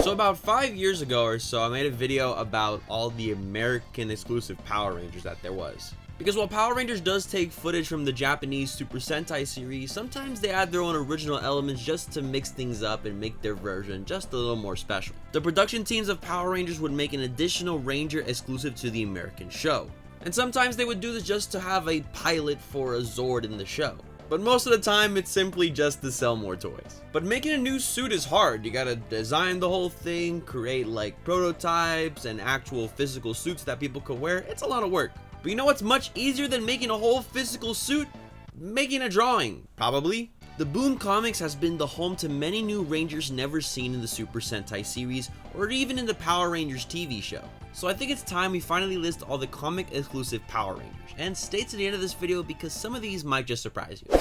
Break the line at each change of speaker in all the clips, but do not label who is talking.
So about 5 years ago or so, I made a video about all the American exclusive Power Rangers that there was. Because while Power Rangers does take footage from the Japanese Super Sentai series, sometimes they add their own original elements just to mix things up and make their version just a little more special. The production teams of Power Rangers would make an additional Ranger exclusive to the American show. And sometimes they would do this just to have a pilot for a Zord in the show. But most of the time, it's simply just to sell more toys. But making a new suit is hard. You gotta design the whole thing, create like prototypes and actual physical suits that people could wear. It's a lot of work. But you know what's much easier than making a whole physical suit? Making a drawing, probably. The Boom Comics has been the home to many new Rangers never seen in the Super Sentai series or even in the Power Rangers TV show. So I think it's time we finally list all the comic exclusive Power Rangers. And stay to the end of this video because some of these might just surprise you.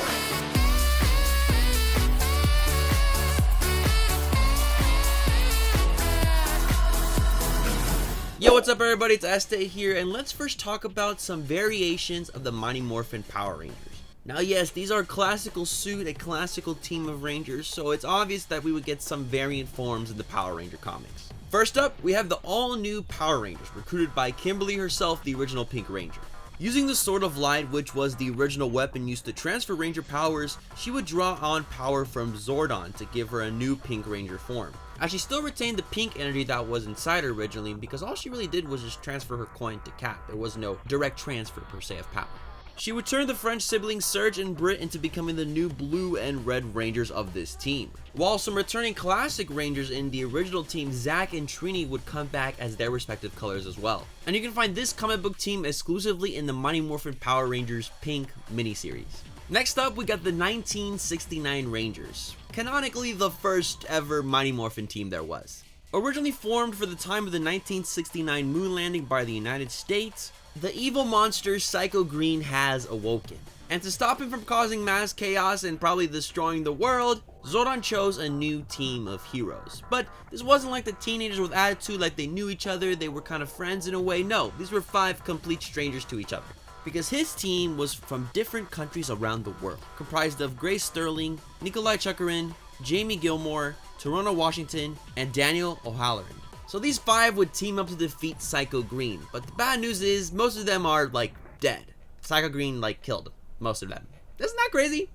Yo, what's up everybody, it's Este here, and let's first talk about some variations of the Mighty Morphin Power Rangers. Now yes, these are a classical suit, a classical team of Rangers, so it's obvious that we would get some variant forms in the Power Ranger comics. First up, we have the all-new Power Rangers, recruited by Kimberly herself, the original Pink Ranger. Using the Sword of Light, which was the original weapon used to transfer Ranger powers, she would draw on power from Zordon to give her a new Pink Ranger form. As she still retained the pink energy that was inside her originally, because all she really did was just transfer her coin to Cat. There was no direct transfer per se of power. She would turn the French siblings Serge and Britt into becoming the new blue and red Rangers of this team. While some returning classic Rangers in the original team, Zack and Trini, would come back as their respective colors as well. And you can find this comic book team exclusively in the Mighty Morphin Power Rangers Pink miniseries. Next up, we got the 1969 Rangers. Canonically, the first ever Mighty Morphin team there was. Originally formed for the time of the 1969 moon landing by the United States, the evil monster Psycho Green has awoken. And to stop him from causing mass chaos and probably destroying the world, Zordon chose a new team of heroes. But this wasn't like the teenagers with attitude, like they knew each other, they were kind of friends in a way. No, these were 5 complete strangers to each other. Because his team was from different countries around the world, comprised of Grace Sterling, Nikolai Chukarin, Jamie Gilmore, Toronto, Washington, and Daniel O'Halloran. So these 5 would team up to defeat Psycho Green, but the bad news is most of them are like dead. Psycho Green like killed most of them. Isn't that crazy?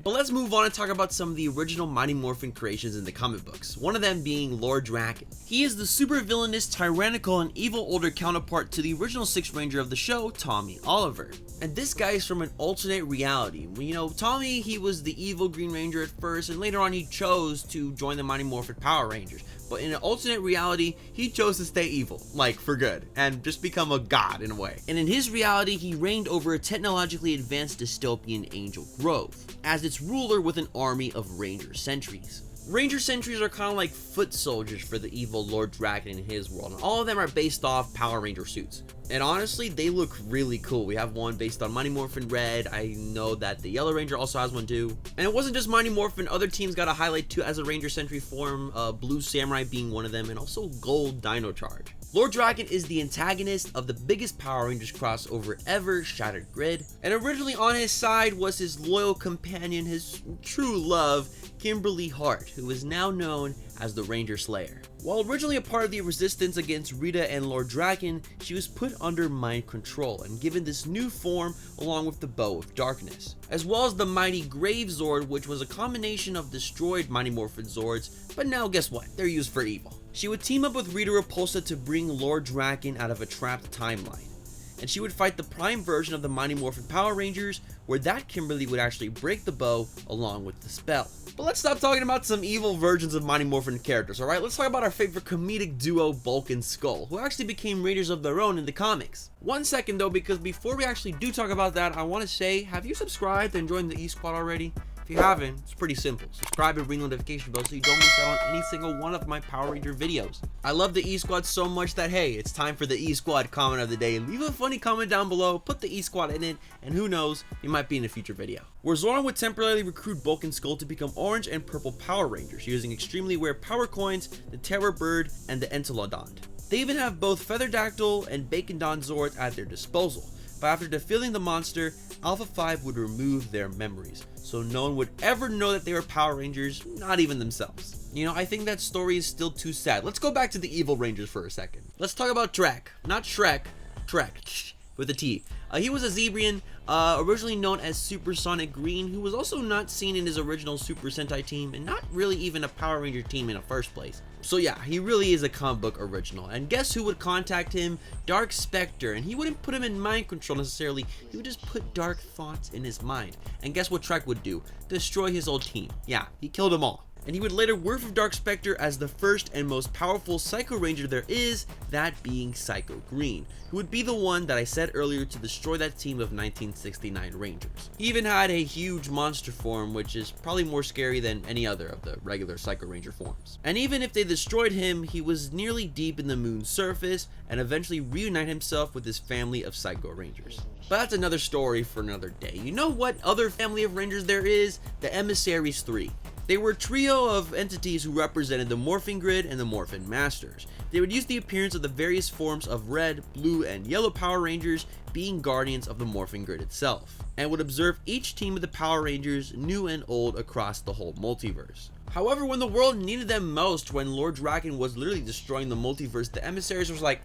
But let's move on and talk about some of the original Mighty Morphin creations in the comic books, one of them being Lord Draken. He is the super villainous, tyrannical, and evil older counterpart to the original 6th Ranger of the show, Tommy Oliver. And this guy is from an alternate reality. You know, Tommy, he was the evil Green Ranger at first, and later on he chose to join the Mighty Morphin Power Rangers. But in an alternate reality, he chose to stay evil, like for good, and just become a god in a way. And in his reality, he reigned over a technologically advanced dystopian Angel Grove, as its ruler with an army of Ranger sentries. Ranger sentries are kind of like foot soldiers for the evil Lord Draken in his world, and all of them are based off Power Ranger suits. And honestly, they look really cool. We have one based on Mighty Morphin Red. I know that the Yellow Ranger also has one too. And it wasn't just Mighty Morphin, other teams got a highlight too as a Ranger Sentry form, Blue Samurai being one of them, and also Gold Dino Charge. Lord Draken is the antagonist of the biggest Power Rangers crossover ever, Shattered Grid. And originally on his side was his loyal companion, his true love, Kimberly Hart, who is now known as the Ranger Slayer. While originally a part of the resistance against Rita and Lord Draken, she was put under mind control and given this new form along with the Bow of Darkness, as well as the mighty Grave Zord, which was a combination of destroyed Mighty Morphin Zords, but now guess what? They're used for evil. She would team up with Rita Repulsa to bring Lord Draken out of a trapped timeline, and she would fight the prime version of the Mighty Morphin Power Rangers, where that Kimberly would actually break the bow along with the spell. But let's stop talking about some evil versions of Mighty Morphin characters, alright? Let's talk about our favorite comedic duo, Bulk and Skull, who actually became Rangers of their own in the comics. One second though, because before we actually do talk about that, I want to say, have you subscribed and joined the E-Squad already? If you haven't, it's pretty simple. Subscribe and ring the notification bell so you don't miss out on any single one of my Power Ranger videos. I love the E-Squad so much that, hey, it's time for the E-Squad comment of the day. Leave a funny comment down below, put the E-Squad in it, and who knows, you might be in a future video. Where Zordon would temporarily recruit Bulk and Skull to become orange and purple Power Rangers, using extremely rare power coins, the Terror Bird, and the Entelodont. They even have both Featherdactyl and Bacon Don Zords at their disposal. but after defeating the monster, Alpha 5 would remove their memories, so no one would ever know that they were Power Rangers, not even themselves. You know, I think that story is still too sad. Let's go back to the evil Rangers for a second. Let's talk about Trek, not Shrek, Trek, with a T. He was a Zebrian, originally known as Supersonic Green, who was also not seen in his original Super Sentai team, and not really even a Power Ranger team in the first place. So yeah, he really is a comic book original. And guess who would contact him? Dark Spectre. And he wouldn't put him in mind control necessarily, he would just put dark thoughts in his mind. And guess what Trek would do? Destroy his old team. Yeah, he killed them all. And he would later work with Dark Spectre as the first and most powerful Psycho Ranger there is, that being Psycho Green, who would be the one that I said earlier to destroy that team of 1969 Rangers. He even had a huge monster form, which is probably more scary than any other of the regular Psycho Ranger forms. And even if they destroyed him, he was nearly deep in the moon's surface and eventually reunite himself with his family of Psycho Rangers. But that's another story for another day. You know what other family of Rangers there is? The Emissaries 3. They were a trio of entities who represented the Morphing Grid and the Morphin Masters. They would use the appearance of the various forms of red, blue, and yellow Power Rangers, being guardians of the Morphing Grid itself, and would observe each team of the Power Rangers, new and old, across the whole multiverse. However, when the world needed them most, when Lord Draken was literally destroying the multiverse, the Emissaries was like,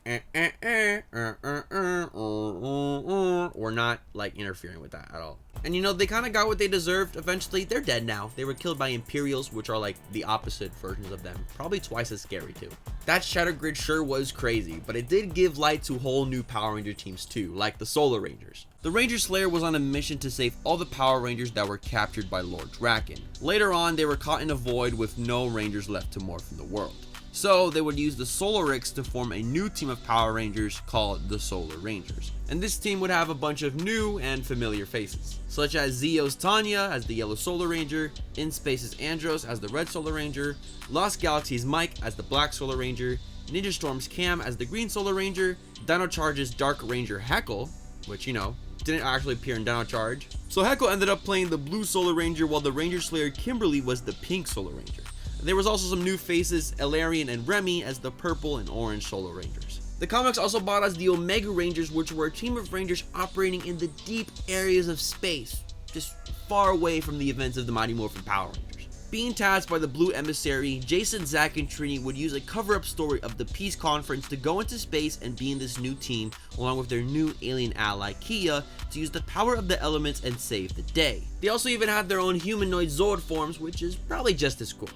we're not like interfering with that at all. And you know, they kind of got what they deserved eventually. They're dead now. They were killed by Imperials, which are like the opposite versions of them. Probably twice as scary too. That Shadow Grid sure was crazy, but it did give light to whole new Power Ranger teams too, like the Solar Rangers. The Ranger Slayer was on a mission to save all the Power Rangers that were captured by Lord Draken. Later on, they were caught in a void with no Rangers left to morph in the world. So they would use the Solarics to form a new team of Power Rangers called the Solar Rangers. And this team would have a bunch of new and familiar faces, such as Zeo's Tanya as the Yellow Solar Ranger, In Space's Andros as the Red Solar Ranger, Lost Galaxy's Mike as the Black Solar Ranger, Ninja Storm's Cam as the Green Solar Ranger, Dino Charge's Dark Ranger Heckle, which, you know, didn't actually appear in Dino Charge. So Heckle ended up playing the Blue Solar Ranger, while the Ranger Slayer Kimberly was the Pink Solar Ranger. There was also some new faces, Elarian and Remy as the Purple and Orange Solar Rangers. The comics also brought us the Omega Rangers, which were a team of Rangers operating in the deep areas of space, just far away from the events of the Mighty Morphin Power Rangers. Being tasked by the Blue Emissary, Jason, Zack, and Trini would use a cover-up story of the Peace Conference to go into space and be in this new team, along with their new alien ally, Kia, to use the power of the elements and save the day. They also even had their own humanoid Zord forms, which is probably just as cool.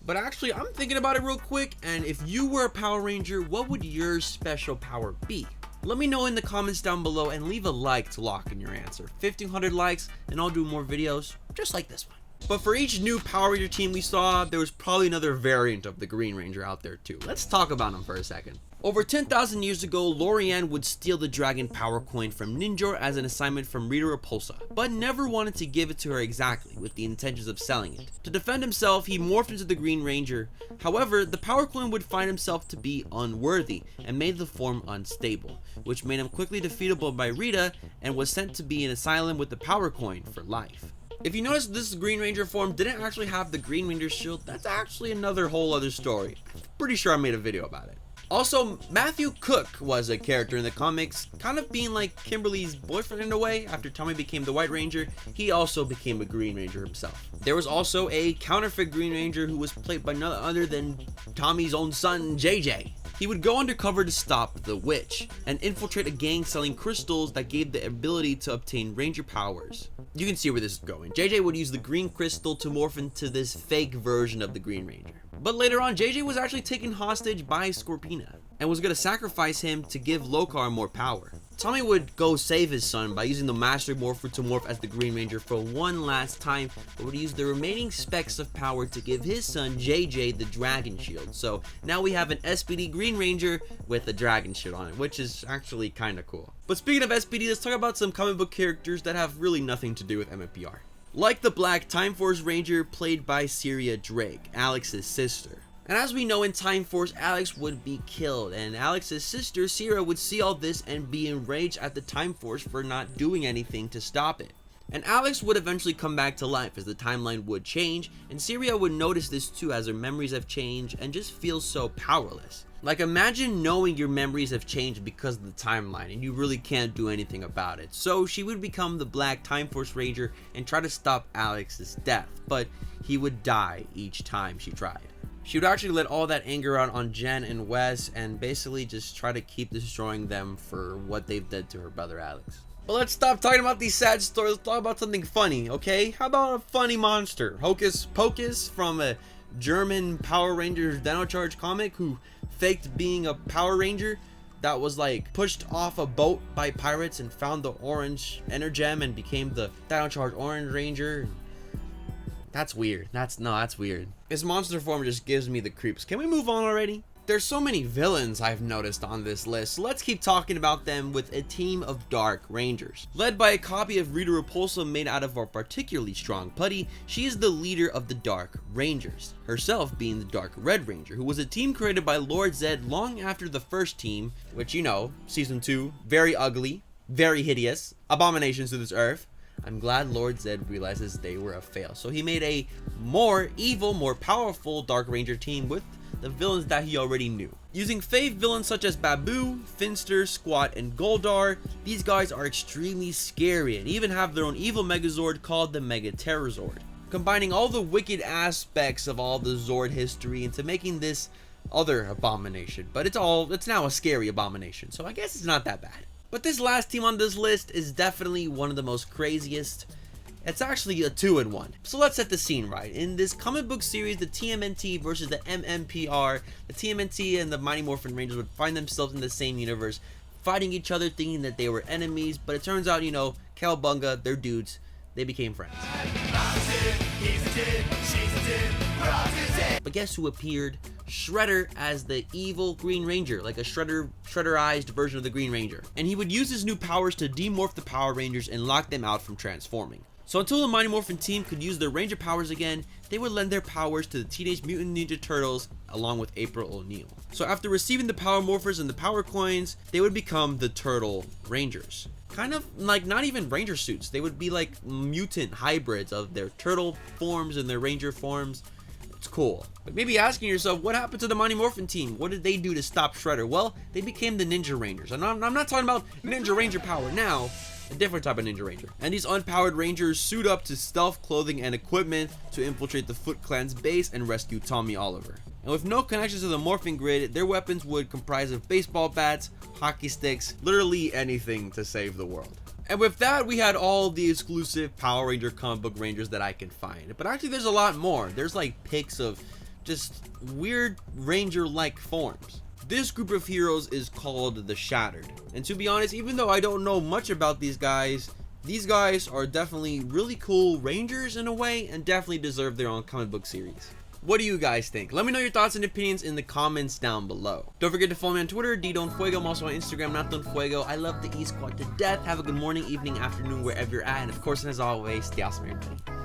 But actually, I'm thinking about it real quick, and if you were a Power Ranger, what would your special power be? Let me know in the comments down below, and leave a like to lock in your answer. 1,500 likes, and I'll do more videos just like this one. But for each new Power Ranger team we saw, there was probably another variant of the Green Ranger out there too. Let's talk about them for a second. Over 10,000 years ago, Lorianne would steal the Dragon Power Coin from Ninjor as an assignment from Rita Repulsa, but never wanted to give it to her exactly, with the intentions of selling it. To defend himself, he morphed into the Green Ranger. However, the Power Coin would find himself to be unworthy, and made the form unstable, which made him quickly defeatable by Rita, and was sent to be in an asylum with the Power Coin for life. If you notice, this Green Ranger form didn't actually have the Green Ranger shield. That's actually another whole other story. I'm pretty sure I made a video about it. Also, Matthew Cook was a character in the comics, kind of being like Kimberly's boyfriend in a way. After Tommy became the White Ranger, he also became a Green Ranger himself. There was also a counterfeit Green Ranger who was played by none other than Tommy's own son, JJ. He would go undercover to stop the witch, and infiltrate a gang selling crystals that gave the ability to obtain Ranger powers. You can see where this is going. JJ would use the green crystal to morph into this fake version of the Green Ranger. But later on, JJ was actually taken hostage by Scorpina, and was going to sacrifice him to give Lokar more power. Tommy would go save his son by using the Master Morpher to morph as the Green Ranger for one last time, but would use the remaining specks of power to give his son JJ the Dragon Shield. So now we have an SPD Green Ranger with a Dragon Shield on it, which is actually kind of cool. But speaking of SPD, let's talk about some comic book characters that have really nothing to do with MMPR. Like the Black Time Force Ranger played by Syria Drake, Alex's sister. And as we know, in Time Force, Alex would be killed, and Alex's sister, Sierra, would see all this and be enraged at the Time Force for not doing anything to stop it. And Alex would eventually come back to life as the timeline would change, and Syria would notice this too as her memories have changed and just feels so powerless. Like, imagine knowing your memories have changed because of the timeline and you really can't do anything about it. So she would become the Black Time Force Ranger and try to stop Alex's death, but he would die each time she tried. She would actually let all that anger out on Jen and Wes and basically just try to keep destroying them for what they've done to her brother Alex. But let's stop talking about these sad stories. Let's talk about something funny, okay? How about a funny monster? Hocus Pocus from a German Power Rangers Dino Charge comic who faked being a Power Ranger that was like pushed off a boat by pirates and found the orange energem and became the Dino Charge Orange Ranger. That's weird. That's weird. His monster form just gives me the creeps. Can we move on already? There's so many villains I've noticed on this list, so let's keep talking about them with a team of Dark Rangers. Led by a copy of Rita Repulsa made out of a particularly strong putty, she is the leader of the Dark Rangers, herself being the Dark Red Ranger, who was a team created by Lord Zed long after the first team, which you know, Season 2, very ugly, very hideous, abominations to this earth. I'm glad Lord Zed realizes they were a fail, so he made a more evil, more powerful Dark Ranger team with the villains that he already knew. Using fave villains such as Babu, Finster, Squat, and Goldar, these guys are extremely scary and even have their own evil Megazord called the Mega Terror Zord. Combining all the wicked aspects of all the Zord history into making this other abomination, but it's now a scary abomination, so I guess it's not that bad. But this last team on this list is definitely one of the most craziest. It's actually a 2-in-1. So let's set the scene right. In this comic book series, the TMNT versus the MMPR, the TMNT and the Mighty Morphin Rangers would find themselves in the same universe, fighting each other, thinking that they were enemies, but it turns out, you know, Cowabunga, they're dudes, they became friends. But guess who appeared? Shredder as the evil Green Ranger, like a Shredderized version of the Green Ranger. And he would use his new powers to demorph the Power Rangers and lock them out from transforming. So until the Mighty Morphin team could use their Ranger powers again, they would lend their powers to the Teenage Mutant Ninja Turtles along with April O'Neil. So after receiving the Power Morphers and the Power Coins, they would become the Turtle Rangers. Kind of like not even Ranger suits, they would be like mutant hybrids of their turtle forms and their Ranger forms. It's cool. But maybe asking yourself, what happened to the Mighty Morphin team? What did they do to stop Shredder? Well, they became the Ninja Rangers. And I'm not talking about Ninja Ranger power now, a different type of Ninja Ranger. And these unpowered Rangers suit up to stealth clothing and equipment to infiltrate the Foot Clan's base and rescue Tommy Oliver. And with no connections to the morphing grid, their weapons would comprise of baseball bats, hockey sticks, literally anything to save the world. And with that, we had all the exclusive Power Ranger comic book Rangers that I can find. But actually, there's a lot more. There's like pics of just weird Ranger-like forms. This group of heroes is called the Shattered. And to be honest, even though I don't know much about these guys are definitely really cool Rangers in a way and definitely deserve their own comic book series. What do you guys think? Let me know your thoughts and opinions in the comments down below. Don't forget to follow me on Twitter, ddonfuego. I'm also on Instagram, NotDonFuego. I love the E-Squad to death. Have a good morning, evening, afternoon, wherever you're at. And of course, and as always, stay awesome, everybody.